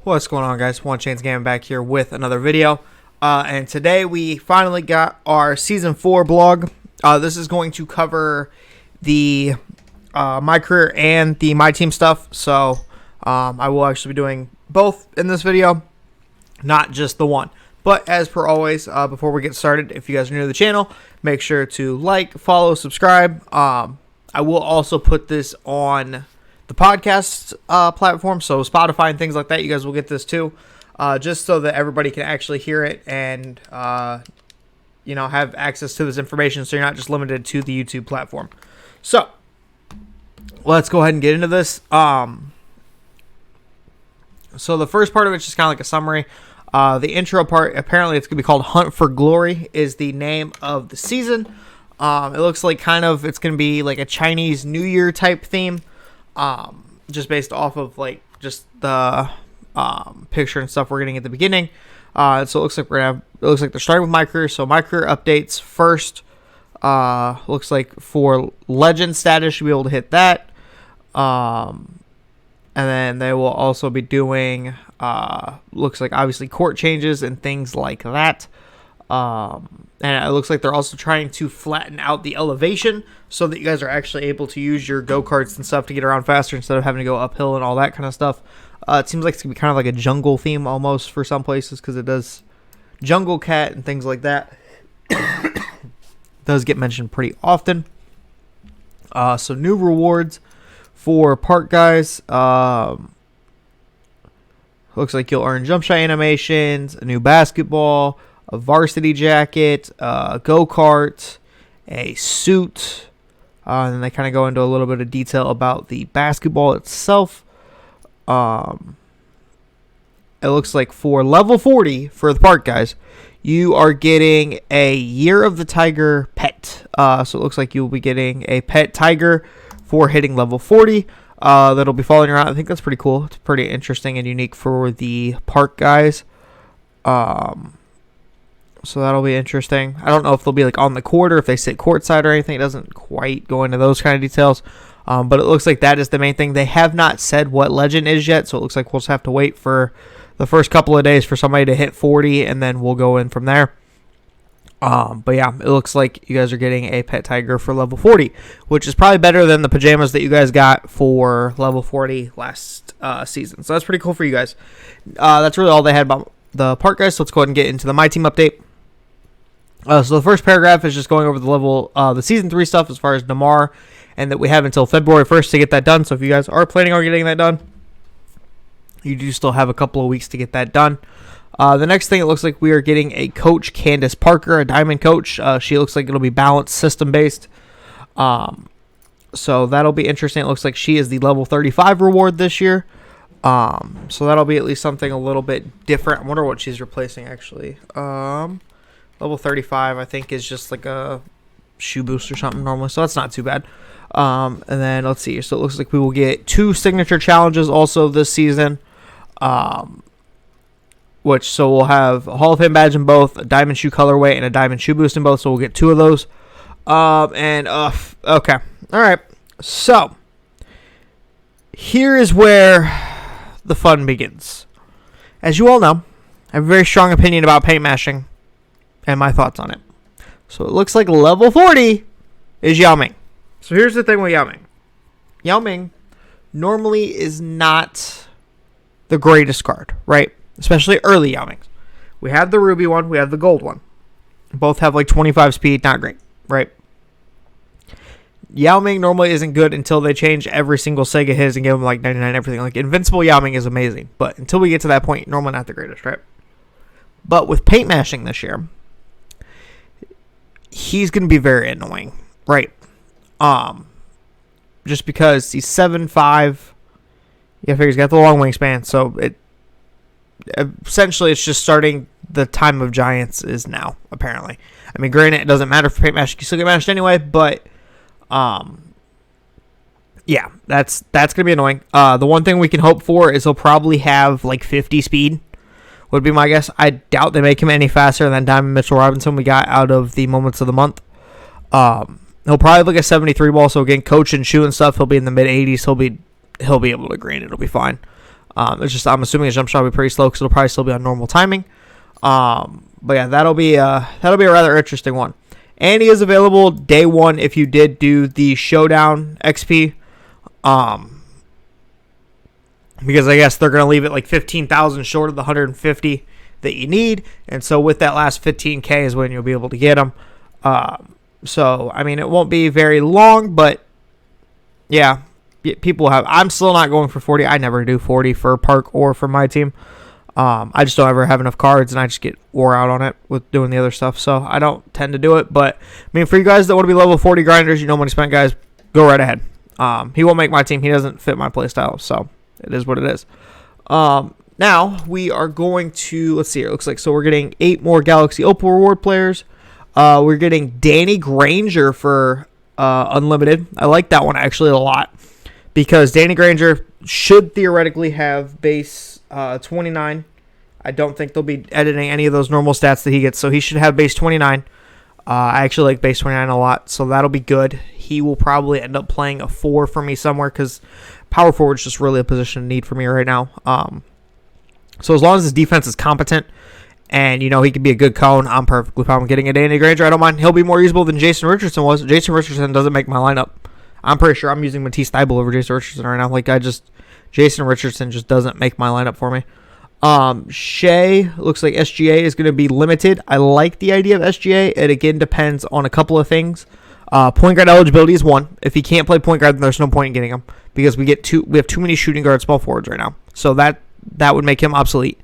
What's going on, guys? One Chains Gaming back here with another video. And today we finally got our Season 4 blog. This is going to cover the My Career and the My Team stuff. So I will actually be doing both in this video, not just the one. But as per always, before we get started, if you guys are new to the channel, make sure to like, follow, subscribe. I will also put this on the podcast platform, so Spotify and things like that. You guys will get this too, just so that everybody can actually hear it and have access to this information, so you're not just limited to the YouTube platform. So let's go ahead and get into this. So the first part of it's just kind of like a summary. The intro part, apparently it's going to be called Hunt for Glory, is the name of the season. It looks like it's going to be like a Chinese New Year type theme. Just based off of just the picture and stuff we're getting at the beginning. So it looks like it looks like they're starting with My Career. So My Career updates first. Looks like for legend status, you'll be able to hit that. And then they will also be doing looks like obviously court changes and things like that. And it looks like they're also trying to flatten out the elevation so that you guys are actually able to use your go-karts and stuff to get around faster instead of having to go uphill and all that kind of stuff. It seems like it's going to be kind of like a jungle theme almost for some places, because it does jungle cat and things like that. Does get mentioned pretty often. So new rewards for park guys. Looks like you'll earn jump shot animations, a new basketball, a varsity jacket, a go-kart, a suit, and then they kind of go into a little bit of detail about the basketball itself. It looks like for level 40 for the park guys, you are getting a Year of the Tiger pet. So it looks like you'll be getting a pet tiger for hitting level 40. That'll be following around. I think that's pretty cool. It's pretty interesting and unique for the park guys. So that'll be interesting. I don't know if they'll be on the court or if they sit courtside or anything. It doesn't quite go into those kind of details. But it looks like that is the main thing. They have not said what legend is yet, so it looks like we'll just have to wait for the first couple of days for somebody to hit 40, and then we'll go in from there. But yeah, it looks like you guys are getting a pet tiger for level 40, which is probably better than the pajamas that you guys got for level 40 last season. So that's pretty cool for you guys. That's really all they had about the park guys, so let's go ahead and get into the My Team update. So the first paragraph is just going over the Season 3 stuff as far as Damar, and that we have until February 1st to get that done. So if you guys are planning on getting that done, you do still have a couple of weeks to get that done. The next thing, it looks like we are getting a coach, Candace Parker, a diamond coach. She looks like it'll be balanced system-based. So that'll be interesting. It looks like she is the level 35 reward this year. So that'll be at least something a little bit different. I wonder what she's replacing, actually. Level 35, I think, is just like a shoe boost or something normally, so that's not too bad. And then, let's see. So it looks like we will get 2 signature challenges also this season. So we'll have a Hall of Fame badge in both, a diamond shoe colorway, and a diamond shoe boost in both, so we'll get 2 of those. Okay. All right. So, here is where the fun begins. As you all know, I have a very strong opinion about paint mashing and my thoughts on it. So it looks like level 40 is Yao Ming. So here's the thing with Yao Ming. Yao Ming normally is not the greatest card, right? Especially early Yao Mings. We have the ruby one, we have the gold one. Both have 25 speed, not great, right? Yao Ming normally isn't good until they change every single Sega his and give him 99 everything. Invincible Yao Ming is amazing, but until we get to that point, normally not the greatest, right? But with paint mashing this year, he's going to be very annoying, right? Just because he's 7'5". Yeah, I figure he's got the long wingspan, so essentially it's just starting the time of giants is now, apparently. I mean, granted, it doesn't matter for paint mashing. You still get mashed anyway, but yeah, that's going to be annoying. The one thing we can hope for is he'll probably have 50 speed, would be my guess. I doubt they make him any faster than Diamond Mitchell Robinson we got out of the Moments of the Month. He'll probably a 73 ball, so again, coach and shoe and stuff, he'll be in the mid-80s. He'll be able to green. It'll be fine. It's just I'm assuming his jump shot will be pretty slow because it'll probably still be on normal timing. But yeah, that'll be a rather interesting one. And he is available day one if you did do the Showdown XP. Because I guess they're going to leave it like 15,000 short of the 150 that you need. And so with that last 15K is when you'll be able to get them. So, I mean, it won't be very long, but yeah, people have. I'm still not going for 40. I never do 40 for Park or for my team. I just don't ever have enough cards, and I just get wore out on it with doing the other stuff. So I don't tend to do it. But, I mean, for you guys that want to be level 40 grinders, you know money spent, guys, go right ahead. He won't make my team. He doesn't fit my playstyle, so it is what it is. Now, we are going to, let's see here. It looks like, so we're getting 8 more Galaxy Opal reward players. We're getting Danny Granger for Unlimited. I like that one actually a lot because Danny Granger should theoretically have base 29. I don't think they'll be editing any of those normal stats that he gets, so he should have base 29. I actually like base 29 a lot, so that'll be good. He will probably end up playing a 4 for me somewhere because power forward is just really a position of need for me right now. So as long as his defense is competent and, you know, he can be a good cone, I'm perfectly fine with getting a Danny Granger. I don't mind. He'll be more usable than Jason Richardson was. Jason Richardson doesn't make my lineup. I'm pretty sure I'm using Matisse Thybulle over Jason Richardson right now. Jason Richardson just doesn't make my lineup for me. Shea, looks like SGA is going to be limited. I like the idea of SGA. It again depends on a couple of things. Point guard eligibility is one. If he can't play point guard, then there's no point in getting him because we have too many shooting guard small forwards right now. So that would make him obsolete.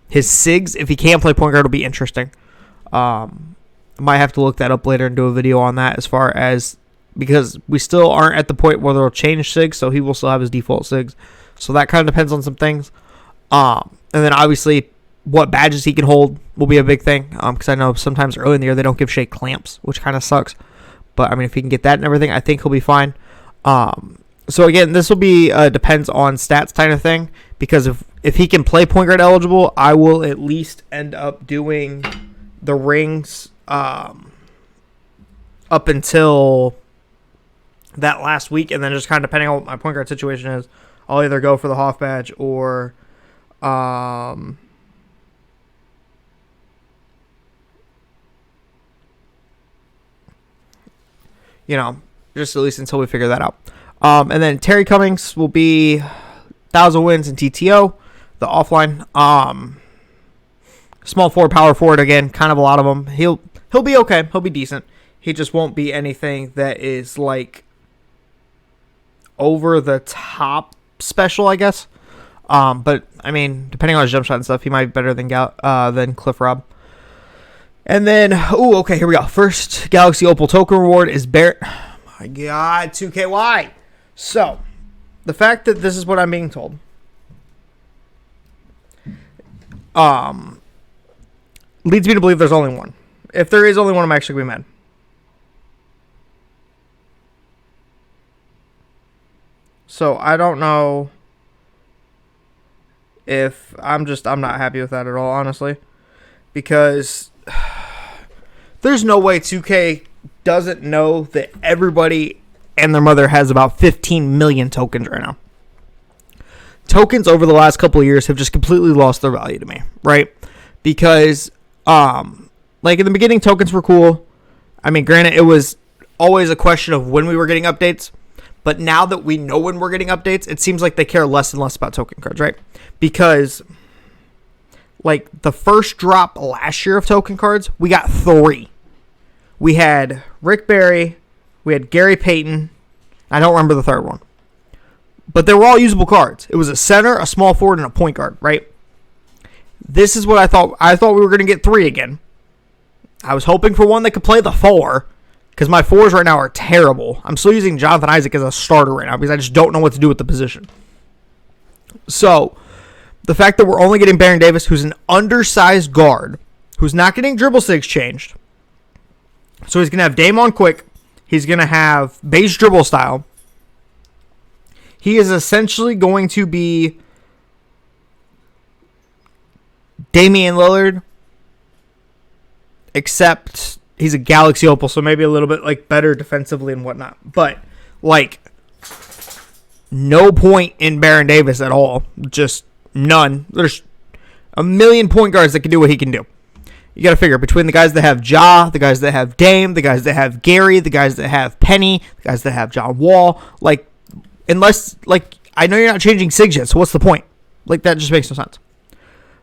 His SIGs, if he can't play point guard, will be interesting. I might have to look that up later and do a video on that as far as because we still aren't at the point where they'll change SIGs, so he will still have his default SIGs. So that kind of depends on some things. And then obviously what badges he can hold will be a big thing because I know sometimes early in the year they don't give Shea clamps, which kind of sucks. But I mean, if he can get that and everything, I think he'll be fine. So again, this will be depends on stats kind of thing because if he can play point guard eligible, I will at least end up doing the rings up until that last week, and then just kind of depending on what my point guard situation is, I'll either go for the Hoff badge or you know, just at least until we figure that out. And then Terry Cummings will be 1,000 wins in TTO, the offline. Small forward, power forward, again, kind of a lot of them. He'll be okay. He'll be decent. He just won't be anything that is like over the top special, I guess. But I mean, depending on his jump shot and stuff, he might be better than Cliff Robb. And then, okay, here we go. First Galaxy Opal token reward is Barrett. Oh my God, 2KY. So, the fact that this is what I'm being told, leads me to believe there's only one. If there is only one, I'm actually going to be mad. So, I don't know if I'm not happy with that at all, honestly. Because there's no way 2K doesn't know that everybody and their mother has about 15 million tokens right now. Tokens over the last couple of years have just completely lost their value to me, right? Because, like in the beginning, tokens were cool. I mean, granted, it was always a question of when we were getting updates. But now that we know when we're getting updates, it seems like they care less and less about token cards, right? Because, like, the first drop last year of token cards, we got 3. We had Rick Barry, we had Gary Payton, I don't remember the third one. But they were all usable cards. It was a center, a small forward, and a point guard, right? This is what I thought. I thought we were going to get 3 again. I was hoping for one that could play the 4, because my 4s right now are terrible. I'm still using Jonathan Isaac as a starter right now, because I just don't know what to do with the position. So, the fact that we're only getting Baron Davis, who's an undersized guard, who's not getting dribble sigs changed. So he's going to have Dame on quick. He's going to have base dribble style. He is essentially going to be Damian Lillard, except he's a Galaxy Opal, so maybe a little bit like better defensively and whatnot. But like no point in Baron Davis at all. Just none. There's a million point guards that can do what he can do. You got to figure between the guys that have Ja, the guys that have Dame, the guys that have Gary, the guys that have Penny, the guys that have John Wall. Like, unless, like, I know you're not changing Sigs yet, so what's the point? Like, that just makes no sense.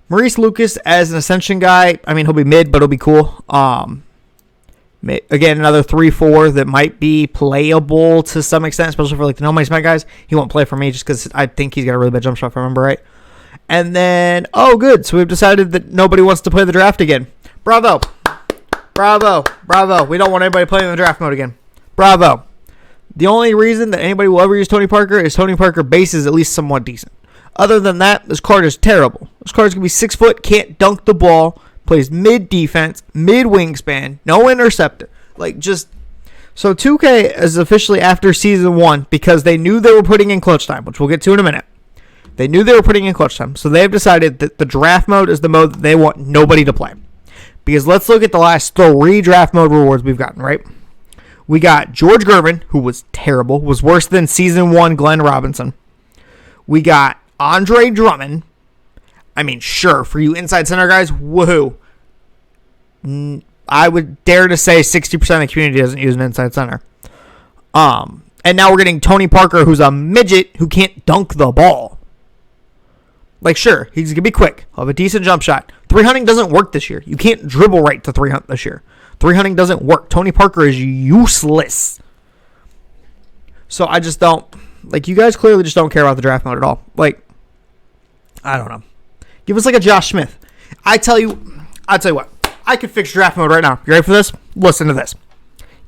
Maurice Lucas as an Ascension guy, I mean, he'll be mid, but he'll be cool. Again, another 3-4 that might be playable to some extent, especially for, like, the No Money Smite guys. He won't play for me just because I think he's got a really bad jump shot, if I remember right. And then, oh, good. So we've decided that nobody wants to play the draft again. Bravo. Bravo. Bravo. We don't want anybody playing in the draft mode again. Bravo. The only reason that anybody will ever use Tony Parker is Tony Parker base is at least somewhat decent. Other than that, this card is terrible. This card is going to be 6 foot, can't dunk the ball, plays mid defense, mid wingspan, no interceptor. Like, just... So 2K is officially after Season 1 because they knew they were putting in clutch time, which we'll get to in a minute. They knew they were putting in clutch time, so they have decided that the draft mode is the mode that they want nobody to play. Because let's look at the last 3 draft mode rewards we've gotten, right? We got George Gervin, who was terrible, was worse than Season 1 Glenn Robinson. We got Andre Drummond. I mean, sure, for you inside center guys, woohoo. I would dare to say 60% of the community doesn't use an inside center. And now we're getting Tony Parker, who's a midget who can't dunk the ball. Like, sure, he's going to be quick. He'll have a decent jump shot. 300 doesn't work this year. You can't dribble right to 300 this year. 300 doesn't work. Tony Parker is useless. So I just don't... Like, you guys clearly just don't care about the draft mode at all. Like, I don't know. Give us, like, a Josh Smith. I'll tell you what. I could fix draft mode right now. You ready for this? Listen to this.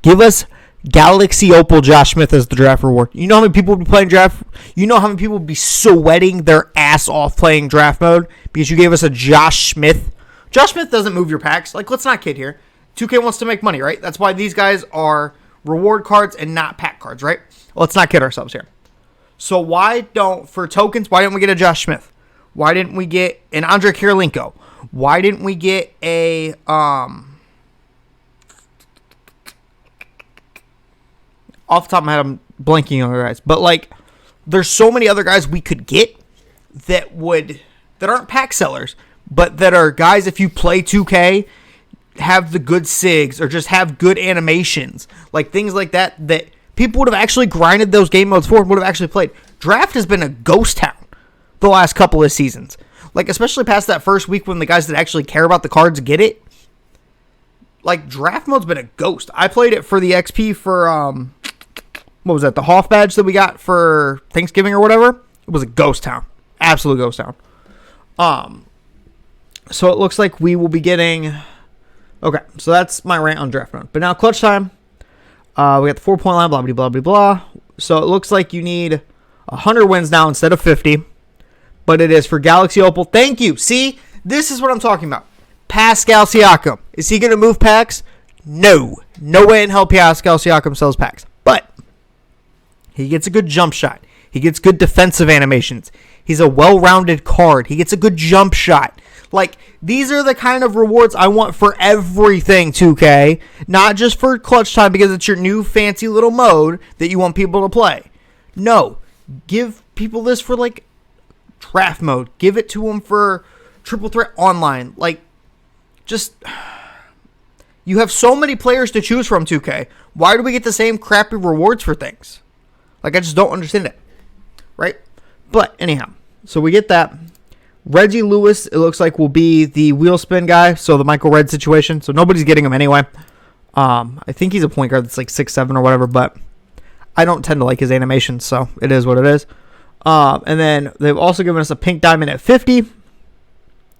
Give us Galaxy Opal Josh Smith as the draft reward. You know how many people would be playing draft? You know how many people would be sweating their ass off playing draft mode because you gave us a Josh Smith? Josh Smith doesn't move your packs. Like, let's not kid here. 2K wants to make money, right? That's why these guys are reward cards and not pack cards, right? Let's not kid ourselves here. So for tokens, why didn't we get a Josh Smith? Why didn't we get an Andre Kirilenko? Why didn't we get a, off the top of my head, I'm blanking on the guys. But, like, there's so many other guys we could get that aren't pack sellers, but that are guys, if you play 2K, have the good SIGs or just have good animations. Like, things like that people would have actually grinded those game modes for and would have actually played. Draft has been a ghost town the last couple of seasons. Like, especially past that first week when the guys that actually care about the cards get it. Like, draft mode's been a ghost. I played it for the XP for, what was that, the Hoff badge that we got for Thanksgiving or whatever? It was a ghost town. Absolute ghost town. So it looks like we will be getting... Okay, so that's my rant on draft mode. But now clutch time. We got the 4-point line, blah, blah, blah, blah, blah. So it looks like you need 100 wins now instead of 50. But it is for Galaxy Opal. Thank you. See, this is what I'm talking about. Pascal Siakam. Is he going to move packs? No. No way in hell Pascal Siakam sells packs. But he gets a good jump shot. He gets good defensive animations. He's a well-rounded card. He gets a good jump shot. Like, these are the kind of rewards I want for everything, 2K. Not just for clutch time because it's your new fancy little mode that you want people to play. No. Give people this for, like, draft mode. Give it to them for triple threat online. Like, just... You have so many players to choose from, 2K. Why do we get the same crappy rewards for things? Like, I just don't understand it. Right? But, anyhow. So, we get that. Reggie Lewis, it looks like, will be the wheel spin guy. So, the Michael Redd situation. So, nobody's getting him anyway. I think he's a point guard that's like 6'7" or whatever. But I don't tend to like his animations. So, it is what it is. And then they've also given us a pink diamond at 50,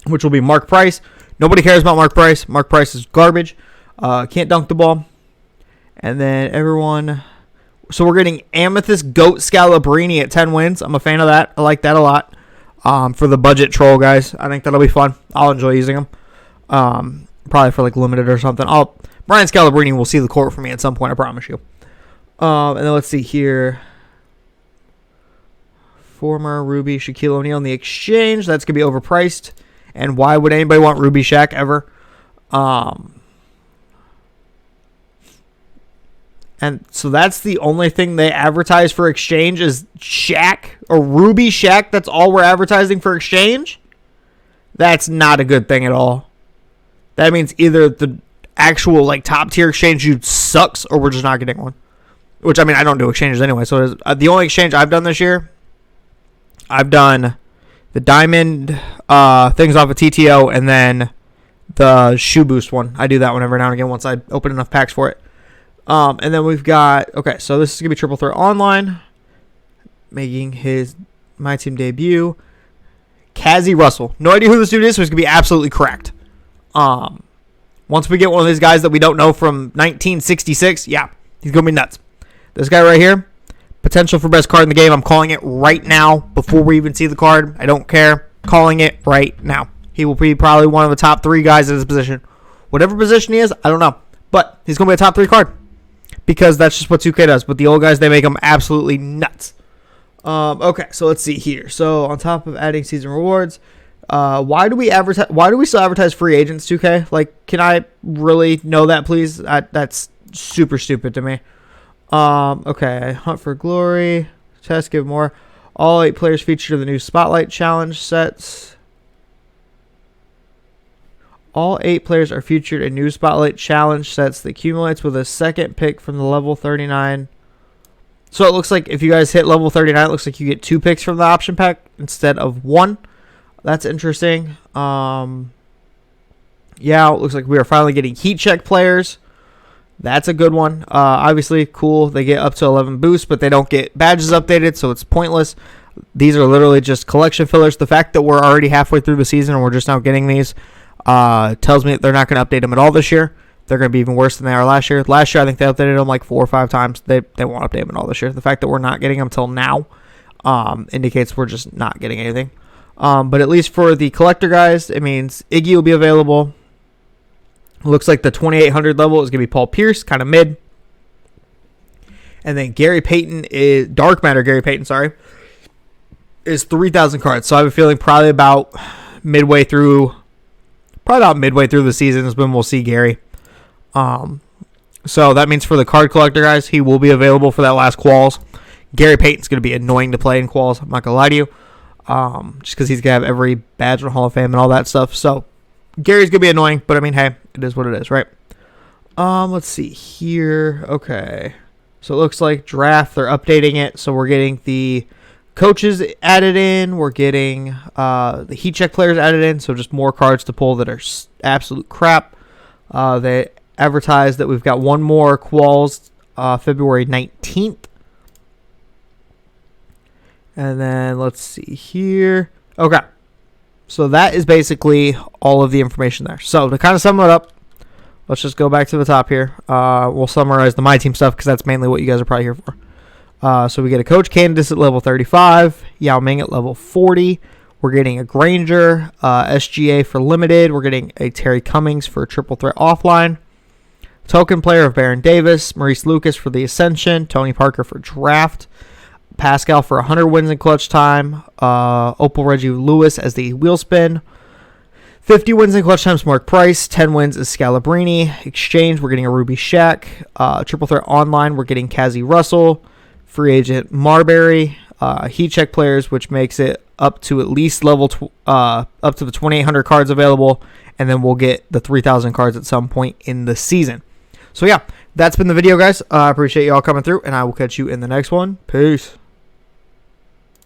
which will be Mark Price. Nobody cares about Mark Price. Mark Price is garbage. Can't dunk the ball. And then everyone... So we're getting Amethyst Goat Scalabrini at 10 wins. I'm a fan of that. I like that a lot. For the budget troll guys. I think that'll be fun. I'll enjoy using them. Probably for like limited or something. Brian Scalabrini will see the court for me at some point, I promise you. And then let's see here. Former Ruby Shaquille O'Neal in the exchange. That's going to be overpriced. And why would anybody want Ruby Shaq ever? And so that's the only thing they advertise for exchange is Shaq, or Ruby Shaq. That's all we're advertising for exchange. That's not a good thing at all. That means either the actual like top tier exchange dude sucks, or we're just not getting one. Which, I mean, I don't do exchanges anyway. So the only exchange I've done this year, I've done the diamond things off of TTO, and then the shoe boost one. I do that one every now and again once I open enough packs for it. And then we've got, okay, so this is going to be Triple Threat Online, making his My Team debut. Cazzie Russell. No idea who this dude is, so he's going to be absolutely correct. Once we get one of these guys that we don't know from 1966, yeah, he's going to be nuts. This guy right here, potential for best card in the game. I'm calling it right now before we even see the card. I don't care. Calling it right now. He will be probably one of the top 3 guys in his position. Whatever position he is, I don't know. But he's going to be a top 3 card. Because that's just what 2K does. But the old guys, they make them absolutely nuts. Okay, so let's see here. So on top of adding season rewards, why do we advertise? Why do we still advertise free agents? 2K, like, can I really know that, please? That's super stupid to me. Okay, Hunt for Glory, test, give more. All 8 players featured in the new Spotlight Challenge sets. All 8 players are featured in new Spotlight Challenge sets that accumulates with a second pick from the level 39. So it looks like if you guys hit level 39, it looks like you get 2 picks from the option pack instead of 1. That's interesting. Yeah, it looks like we are finally getting heat check players. That's a good one. Obviously, cool. They get up to 11 boosts, but they don't get badges updated, so it's pointless. These are literally just collection fillers. The fact that we're already halfway through the season and we're just now getting these tells me that they're not going to update them at all this year. They're going to be even worse than they are last year. Last year, I think they updated them like 4 or 5 times. They won't update them at all this year. The fact that we're not getting them until now indicates we're just not getting anything. But at least for the collector guys, it means Iggy will be available. Looks like the 2800 level is going to be Paul Pierce, kind of mid. And then Gary Payton is Dark Matter. Gary Payton, sorry, is 3,000 cards. So I have a feeling probably about midway through the season is when we'll see Gary. So that means for the card collector guys, he will be available for that last quals. Gary Payton's going to be annoying to play in quals. I'm not going to lie to you. Just because he's going to have every badge in Hall of Fame and all that stuff. So Gary's going to be annoying, but I mean, hey, it is what it is, right? Let's see here. Okay. So it looks like draft, they're updating it. So we're getting the coaches added in. We're getting the heat check players added in. So just more cards to pull that are absolute crap. They advertised that we've got one more quals February 19th. And then let's see here. Okay. So that is basically all of the information there. So to kind of sum it up, let's just go back to the top here. We'll summarize the My Team stuff because that's mainly what you guys are probably here for. So we get a Coach Candace at level 35, Yao Ming at level 40. We're getting a Granger, SGA for limited. We're getting a Terry Cummings for triple threat offline. Token player of Baron Davis, Maurice Lucas for the Ascension, Tony Parker for draft, Pascal for 100 wins in clutch time, Opal Reggie Lewis as the wheel spin, 50 wins in clutch times Mark Price, 10 wins is Scalabrini. Exchange, we're getting a Ruby Shaq. Triple threat online, we're getting Cazzie Russell, free agent Marbury, heat check players, which makes it up to at least level up to the 2,800 cards available, and then we'll get the 3,000 cards at some point in the season. So yeah, that's been the video, guys. I appreciate you all coming through, and I will catch you in the next one. Peace.